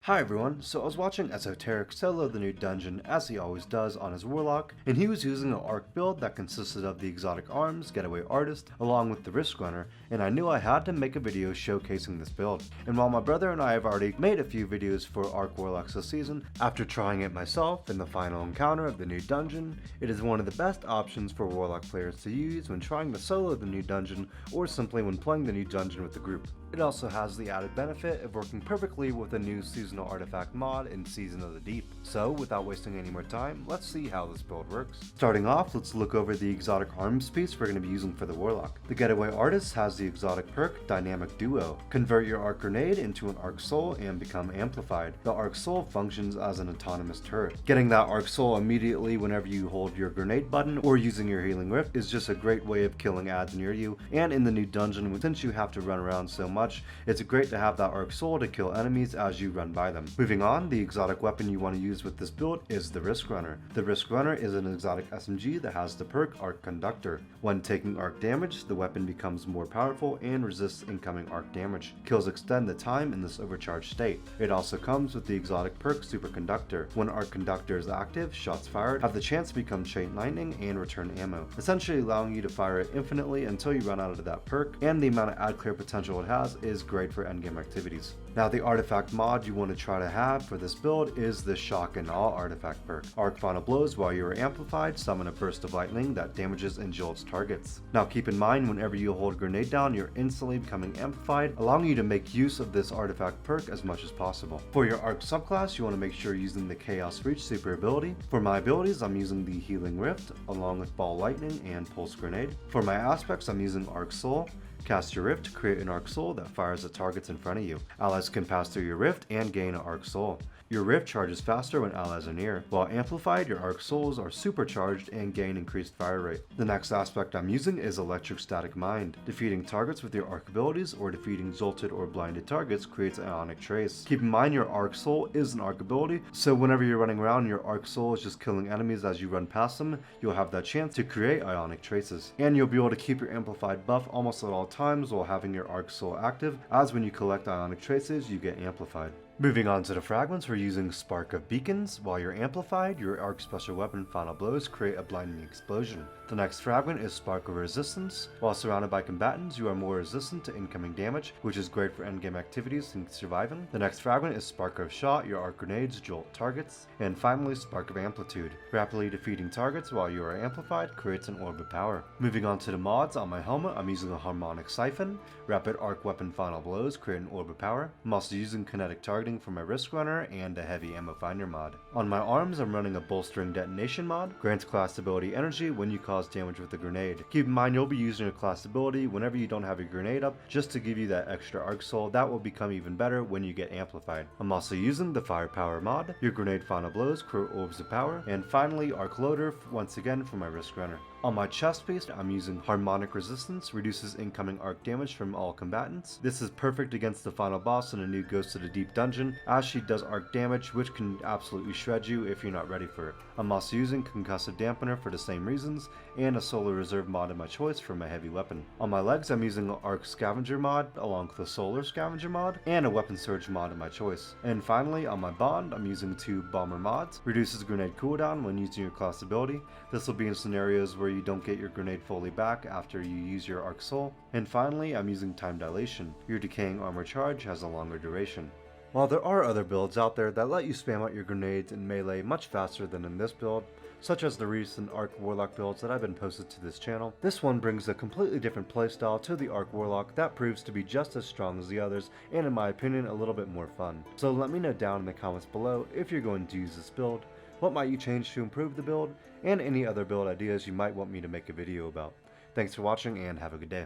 Hi everyone, so I was watching Esoteric solo the new dungeon as he always does on his Warlock, and he was using an arc build that consisted of the exotic arms, getaway artist, along with the risk runner, and I knew I had to make a video showcasing this build. And while my brother and I have already made a few videos for arc warlocks this season, after trying it myself in the final encounter of the new dungeon, it is one of the best options for warlock players to use when trying to solo the new dungeon or simply when playing the new dungeon with the group. It also has the added benefit of working perfectly with a new seasonal artifact mod in Season of the Deep. So without wasting any more time, let's see how this build works. Starting off, let's look over the exotic arms piece we're going to be using for the Warlock. The Getaway Artist has the exotic perk Dynamic Duo. Convert your Arc Grenade into an Arc Soul and become amplified. The Arc Soul functions as an autonomous turret. Getting that Arc Soul immediately whenever you hold your grenade button or using your Healing Rift is just a great way of killing ads near you, and in the new dungeon, since you have to run around so much, it's great to have that Arc Soul to kill enemies as you run by them. Moving on, the exotic weapon you want to use with this build is the Risk Runner. The Risk Runner is an exotic SMG that has the perk Arc Conductor. When taking arc damage, the weapon becomes more powerful and resists incoming arc damage. Kills extend the time in this overcharged state. It also comes with the exotic perk Superconductor. When Arc Conductor is active, shots fired have the chance to become chain lightning and return ammo, essentially allowing you to fire it infinitely until you run out of that perk, and the amount of ad clear potential it has is great for endgame activities. Now, the artifact mod you want to try to have for this build is the Shock and Awe artifact perk. Arc Final Blows while you are amplified summon a burst of lightning that damages and jolts targets. Now keep in mind, whenever you hold grenade down, you're instantly becoming amplified, allowing you to make use of this artifact perk as much as possible. For your Arc subclass, you want to make sure you're using the Chaos Reach super ability. For my abilities, I'm using the Healing Rift, along with Ball Lightning and Pulse Grenade. For my aspects, I'm using Arc Soul. Cast your Rift to create an Arc Soul that fires at targets in front of you. Allies can pass through your Rift and gain an Arc Soul. Your Rift charges faster when allies are near, while amplified, your Arc Souls are supercharged and gain increased fire rate. The next aspect I'm using is Electric Static Mind. Defeating targets with your Arc abilities or defeating jolted or blinded targets creates Ionic Trace. Keep in mind your Arc Soul is an Arc ability, so whenever you're running around and your Arc Soul is just killing enemies as you run past them, you'll have that chance to create Ionic Traces. And you'll be able to keep your amplified buff almost at all times while having your Arc Soul active, as when you collect Ionic Traces, you get amplified. Moving on to the fragments, we're using Spark of Beacons. While you're amplified, your Arc Special Weapon Final Blows create a blinding explosion. The next fragment is Spark of Resistance. While surrounded by combatants, you are more resistant to incoming damage, which is great for endgame activities and surviving. The next fragment is Spark of Shot. Your arc grenades jolt targets. And finally, Spark of Amplitude. Rapidly defeating targets while you are amplified creates an orb of power. Moving on to the mods, on my helmet, I'm using a Harmonic Siphon. Rapid Arc Weapon Final Blows create an orb of power. I'm also using Kinetic Targeting for my Risk Runner and a Heavy Ammo Finder mod. On my arms, I'm running a Bolstering Detonation mod. Grants class ability energy when you cause damage with a grenade. Keep in mind you'll be using a class ability whenever you don't have your grenade up, just to give you that extra Arc Soul that will become even better when you get amplified. I'm also using the Firepower mod. Your grenade final blows create orbs of power. And finally, Arc Loader once again for my Risk Runner. On my chest piece, I'm using Harmonic Resistance, reduces incoming arc damage from all combatants. This is perfect against the final boss in a new Ghost of the Deep dungeon, as she does arc damage, which can absolutely shred you if you're not ready for it. I'm also using Concussive Dampener for the same reasons, and a Solar Reserve mod of my choice for my heavy weapon. On my legs, I'm using an Arc Scavenger mod, along with a Solar Scavenger mod, and a Weapon Surge mod of my choice. And finally, on my bond, I'm using two Bomber mods. Reduces grenade cooldown when using your class ability. This will be in scenarios where you don't get your grenade fully back after you use your Arc Soul. And finally, I'm using Time Dilation. Your Decaying Armor charge has a longer duration. While there are other builds out there that let you spam out your grenades in melee much faster than in this build, such as the recent Arc Warlock builds that have been posted to this channel, this one brings a completely different playstyle to the Arc Warlock that proves to be just as strong as the others, and in my opinion, a little bit more fun. So let me know down in the comments below if you're going to use this build, what might you change to improve the build, and any other build ideas you might want me to make a video about. Thanks for watching and have a good day.